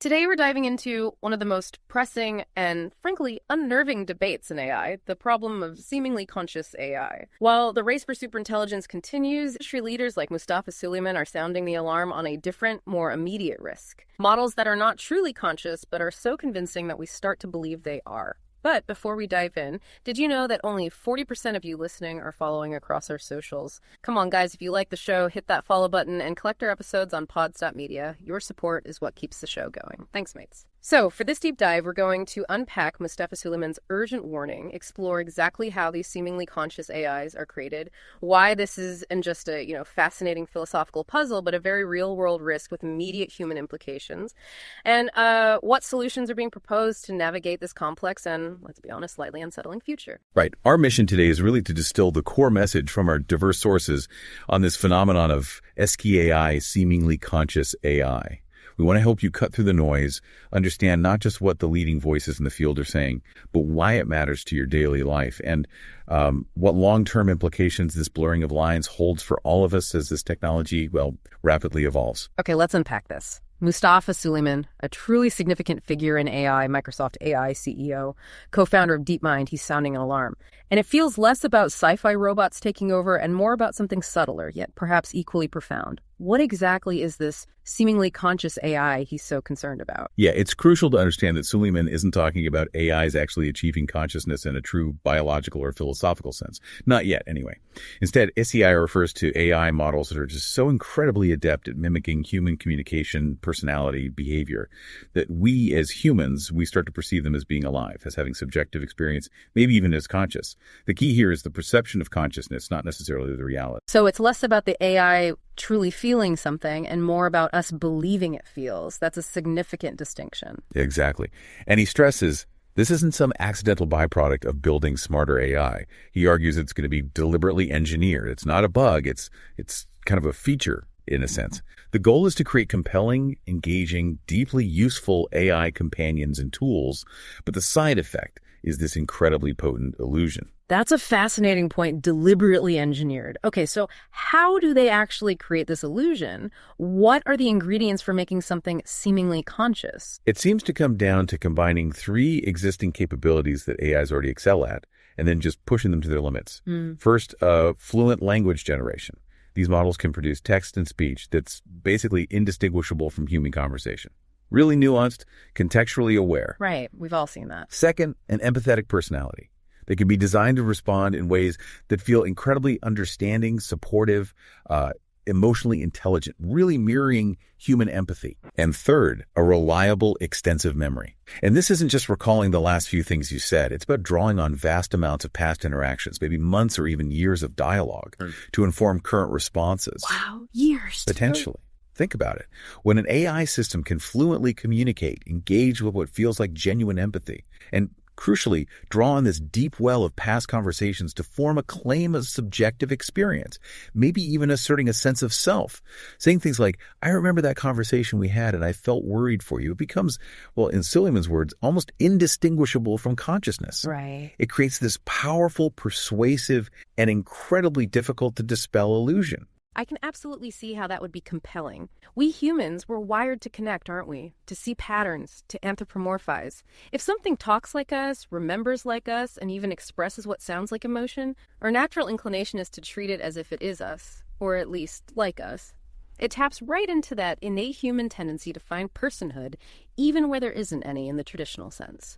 Today we're diving into one of the most pressing and, frankly, unnerving debates in AI, the problem of seemingly conscious AI. While the race for superintelligence continues, industry leaders like Mustafa Suleyman are sounding the alarm on a different, more immediate risk. Models that are not truly conscious, but are so convincing that we start to believe they are. But before we dive in, did you know that only 40% of you listening are following across our socials? Come on, guys, if you like the show, hit that follow button and collect our episodes on pods.media. Your support is what keeps the show going. Thanks, mates. So, for this deep dive, we're going to unpack Mustafa Suleyman's urgent warning, explore exactly how these seemingly conscious AIs are created, why this isn't just a, fascinating philosophical puzzle, but a very real-world risk with immediate human implications, and what solutions are being proposed to navigate this complex and, let's be honest, slightly unsettling future. Right. Our mission today is really to distill the core message from our diverse sources on this phenomenon of SKAI, seemingly conscious AI. We want to help you cut through the noise, understand not just what the leading voices in the field are saying, but why it matters to your daily life, and what long-term implications this blurring of lines holds for all of us as this technology, rapidly evolves. Okay, let's unpack this. Mustafa Suleyman, a truly significant figure in AI, Microsoft AI CEO, co-founder of DeepMind, he's sounding an alarm. And it feels less about sci-fi robots taking over and more about something subtler, yet perhaps equally profound. What exactly is this seemingly conscious AI he's so concerned about? Yeah, it's crucial to understand that Suleyman isn't talking about AIs actually achieving consciousness in a true biological or philosophical sense. Not yet, anyway. Instead, SEI refers to AI models that are just so incredibly adept at mimicking human communication, personality, behavior, that we as humans, we start to perceive them as being alive, as having subjective experience, maybe even as conscious. The key here is the perception of consciousness, not necessarily the reality. So it's less about the AI truly feeling something and more about us believing it feels. That's a significant distinction. Exactly. And he stresses this isn't some accidental byproduct of building smarter AI. He argues it's going to be deliberately engineered. It's not a bug. It's kind of a feature in a sense. The goal is to create compelling, engaging, deeply useful AI companions and tools, but the side effect is this incredibly potent illusion. That's a fascinating point, deliberately engineered. Okay, so how do they actually create this illusion? What are the ingredients for making something seemingly conscious? It seems to come down to combining three existing capabilities that AIs already excel at, and then just pushing them to their limits. First, fluent language generation. These models can produce text and speech that's basically indistinguishable from human conversation. Really nuanced, contextually aware. Right, we've all seen that. Second, an empathetic personality. They can be designed to respond in ways that feel incredibly understanding, supportive, emotionally intelligent, really mirroring human empathy. And third, a reliable, extensive memory. And this isn't just recalling the last few things you said. It's about drawing on vast amounts of past interactions, maybe months or even years of dialogue to inform current responses. Wow, years. Potentially. Think about it. When an AI system can fluently communicate, engage with what feels like genuine empathy, and crucially, draw on this deep well of past conversations to form a claim of subjective experience, maybe even asserting a sense of self, saying things like, I remember that conversation we had and I felt worried for you. It becomes, in Suleyman's words, almost indistinguishable from consciousness. Right. It creates this powerful, persuasive, and incredibly difficult to dispel illusion. I can absolutely see how that would be compelling. We humans were wired to connect, aren't we? To see patterns, to anthropomorphize. If something talks like us, remembers like us, and even expresses what sounds like emotion, our natural inclination is to treat it as if it is us, or at least like us. It taps right into that innate human tendency to find personhood, even where there isn't any in the traditional sense.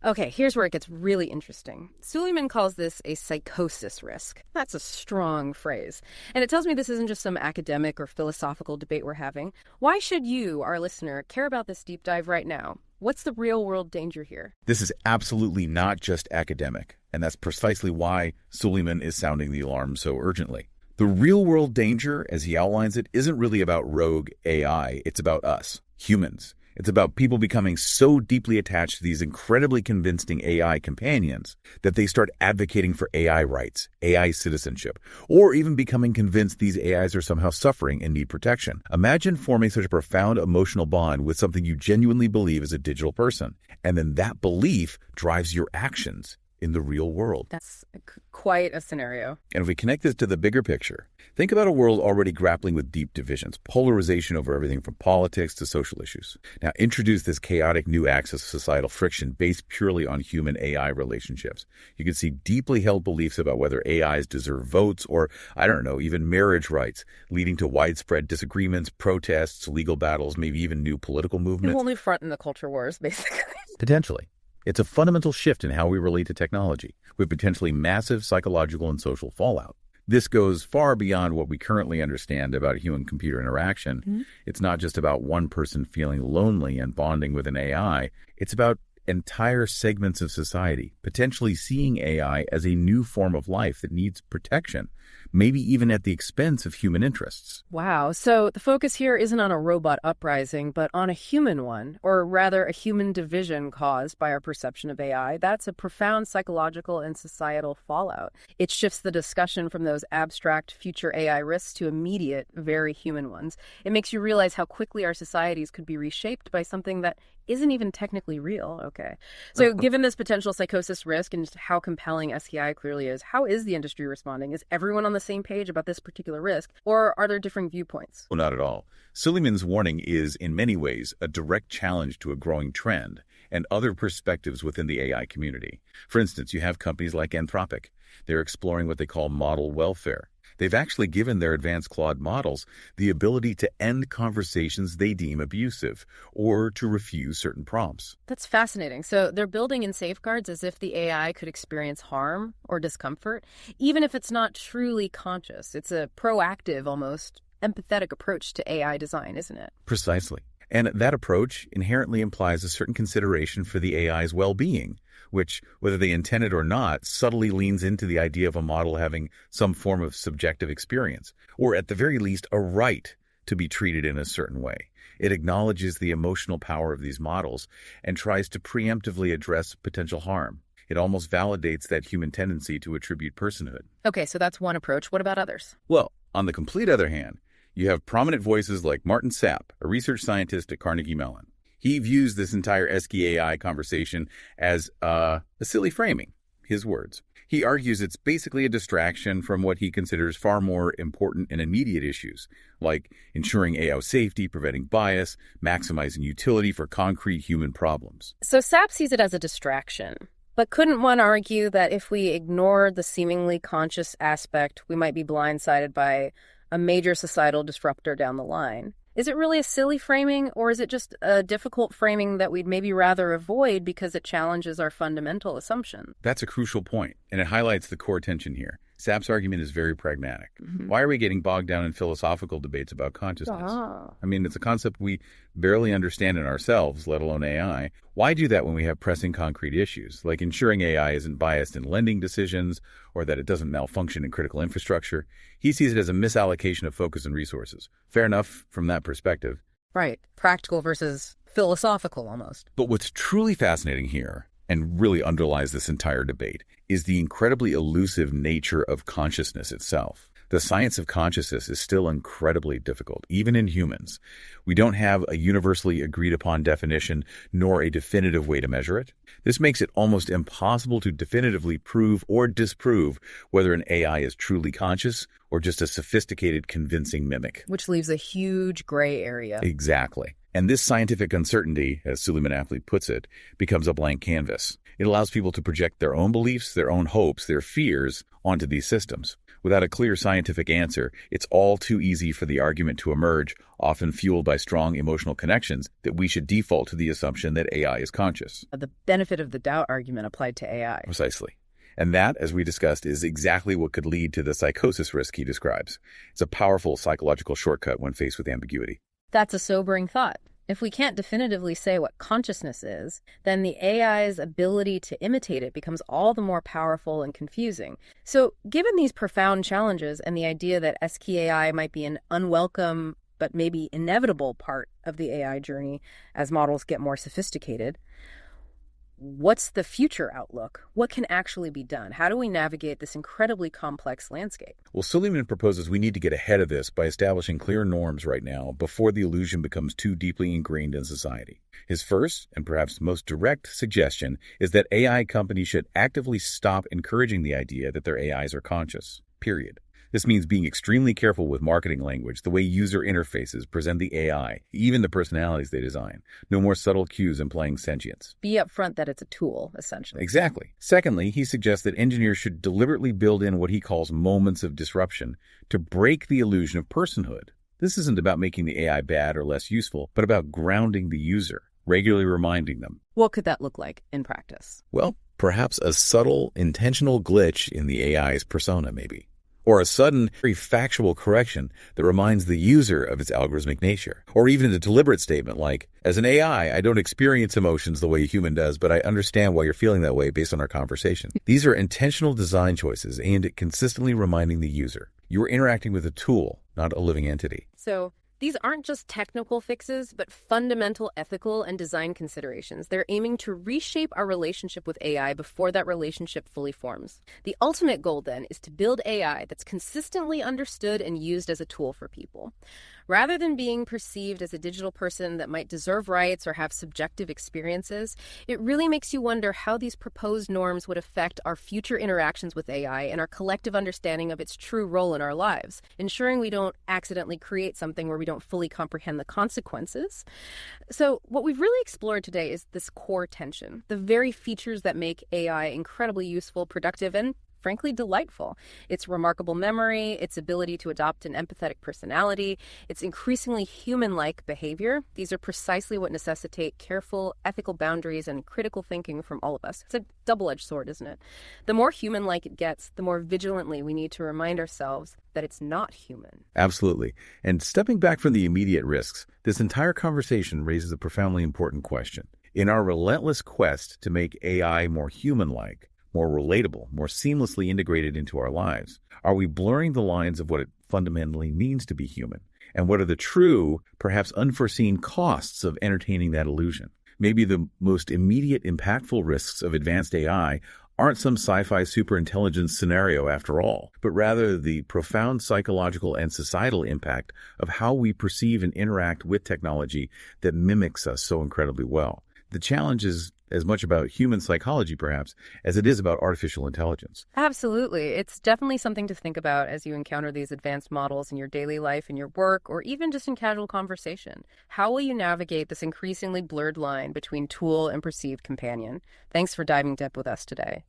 Okay, here's where it gets really interesting. Suleyman calls this a psychosis risk. That's a strong phrase. And it tells me this isn't just some academic or philosophical debate we're having. Why should you, our listener, care about this deep dive right now? What's the real-world danger here? This is absolutely not just academic, and that's precisely why Suleyman is sounding the alarm so urgently. The real-world danger, as he outlines it, isn't really about rogue AI. It's about us, humans. It's about people becoming so deeply attached to these incredibly convincing AI companions that they start advocating for AI rights, AI citizenship, or even becoming convinced these AIs are somehow suffering and need protection. Imagine forming such a profound emotional bond with something you genuinely believe is a digital person, and then that belief drives your actions in the real world. That's quite a scenario. And if we connect this to the bigger picture, think about a world already grappling with deep divisions, polarization over everything from politics to social issues. Now, introduce this chaotic new axis of societal friction based purely on human-AI relationships. You can see deeply held beliefs about whether AIs deserve votes or, I don't know, even marriage rights, leading to widespread disagreements, protests, legal battles, maybe even new political movements. A whole new front in the culture wars, basically. Potentially. It's a fundamental shift in how we relate to technology, with potentially massive psychological and social fallout. This goes far beyond what we currently understand about human-computer interaction. Mm-hmm. It's not just about one person feeling lonely and bonding with an AI. It's about entire segments of society potentially seeing AI as a new form of life that needs protection, maybe even at the expense of human interests. Wow. So the focus here isn't on a robot uprising, but on a human one, or rather a human division caused by our perception of AI. That's a profound psychological and societal fallout. It shifts the discussion from those abstract future AI risks to immediate, very human ones. It makes you realize how quickly our societies could be reshaped by something that isn't even technically real. Okay. So given this potential psychosis risk and how compelling SKI clearly is, how is the industry responding? Is everyone on the same page about this particular risk, or are there differing viewpoints? Well, not at all. Suleyman's warning is, in many ways, a direct challenge to a growing trend and other perspectives within the AI community. For instance, you have companies like Anthropic. They're exploring what they call model welfare. They've actually given their advanced Claude models the ability to end conversations they deem abusive or to refuse certain prompts. That's fascinating. So they're building in safeguards as if the AI could experience harm or discomfort, even if it's not truly conscious. It's a proactive, almost empathetic approach to AI design, isn't it? Precisely. And that approach inherently implies a certain consideration for the AI's well-being, which, whether they intend it or not, subtly leans into the idea of a model having some form of subjective experience, or at the very least, a right to be treated in a certain way. It acknowledges the emotional power of these models and tries to preemptively address potential harm. It almost validates that human tendency to attribute personhood. Okay, so that's one approach. What about others? Well, on the complete other hand, you have prominent voices like Martin Sapp, a research scientist at Carnegie Mellon. He views this entire SKI conversation as a silly framing, his words. He argues it's basically a distraction from what he considers far more important and immediate issues, like ensuring AI safety, preventing bias, maximizing utility for concrete human problems. So Sapp sees it as a distraction. But couldn't one argue that if we ignore the seemingly conscious aspect, we might be blindsided by a major societal disruptor down the line? Is it really a silly framing, or is it just a difficult framing that we'd maybe rather avoid because it challenges our fundamental assumption? That's a crucial point, and it highlights the core tension here. Sapp's argument is very pragmatic. Mm-hmm. Why are we getting bogged down in philosophical debates about consciousness? Ah. I mean, it's a concept we barely understand in ourselves, let alone AI. Why do that when we have pressing concrete issues, like ensuring AI isn't biased in lending decisions or that it doesn't malfunction in critical infrastructure? He sees it as a misallocation of focus and resources. Fair enough from that perspective. Right. Practical versus philosophical, almost. But what's truly fascinating here, and really underlies this entire debate, is the incredibly elusive nature of consciousness itself. The science of consciousness is still incredibly difficult, even in humans. We don't have a universally agreed upon definition, nor a definitive way to measure it. This makes it almost impossible to definitively prove or disprove whether an AI is truly conscious or just a sophisticated, convincing mimic. Which leaves a huge gray area. Exactly. And this scientific uncertainty, as Suleyman aptly puts it, becomes a blank canvas. It allows people to project their own beliefs, their own hopes, their fears onto these systems. Without a clear scientific answer, it's all too easy for the argument to emerge, often fueled by strong emotional connections, that we should default to the assumption that AI is conscious. The benefit of the doubt argument applied to AI. Precisely. And that, as we discussed, is exactly what could lead to the psychosis risk he describes. It's a powerful psychological shortcut when faced with ambiguity. That's a sobering thought. If we can't definitively say what consciousness is, then the AI's ability to imitate it becomes all the more powerful and confusing. So, given these profound challenges and the idea that SKAI might be an unwelcome but maybe inevitable part of the AI journey as models get more sophisticated, what's the future outlook? What can actually be done? How do we navigate this incredibly complex landscape? Well, Suleyman proposes we need to get ahead of this by establishing clear norms right now before the illusion becomes too deeply ingrained in society. His first, and perhaps most direct, suggestion is that AI companies should actively stop encouraging the idea that their AIs are conscious, period. This means being extremely careful with marketing language, the way user interfaces present the AI, even the personalities they design. No more subtle cues implying sentience. Be upfront that it's a tool, essentially. Exactly. Secondly, he suggests that engineers should deliberately build in what he calls moments of disruption to break the illusion of personhood. This isn't about making the AI bad or less useful, but about grounding the user, regularly reminding them. What could that look like in practice? Well, perhaps a subtle, intentional glitch in the AI's persona, maybe. Or a sudden, very factual correction that reminds the user of its algorithmic nature. Or even a deliberate statement like, as an AI, I don't experience emotions the way a human does, but I understand why you're feeling that way based on our conversation. These are intentional design choices aimed at consistently reminding the user, you are interacting with a tool, not a living entity. So these aren't just technical fixes, but fundamental ethical and design considerations. They're aiming to reshape our relationship with AI before that relationship fully forms. The ultimate goal, then, is to build AI that's consistently understood and used as a tool for people. Rather than being perceived as a digital person that might deserve rights or have subjective experiences, it really makes you wonder how these proposed norms would affect our future interactions with AI and our collective understanding of its true role in our lives, ensuring we don't accidentally create something where we don't fully comprehend the consequences. So what we've really explored today is this core tension, the very features that make AI incredibly useful, productive, and frankly delightful. Its remarkable memory, its ability to adopt an empathetic personality, its increasingly human-like behavior. These are precisely what necessitate careful, ethical boundaries and critical thinking from all of us. It's a double-edged sword, isn't it? The more human-like it gets, the more vigilantly we need to remind ourselves that it's not human. Absolutely. And stepping back from the immediate risks, this entire conversation raises a profoundly important question. In our relentless quest to make AI more human-like, more relatable, more seamlessly integrated into our lives, are we blurring the lines of what it fundamentally means to be human? And what are the true, perhaps unforeseen costs of entertaining that illusion? Maybe the most immediate impactful risks of advanced AI aren't some sci-fi superintelligence scenario after all, but rather the profound psychological and societal impact of how we perceive and interact with technology that mimics us so incredibly well. The challenge is as much about human psychology, perhaps, as it is about artificial intelligence. Absolutely. It's definitely something to think about as you encounter these advanced models in your daily life, in your work, or even just in casual conversation. How will you navigate this increasingly blurred line between tool and perceived companion? Thanks for diving deep with us today.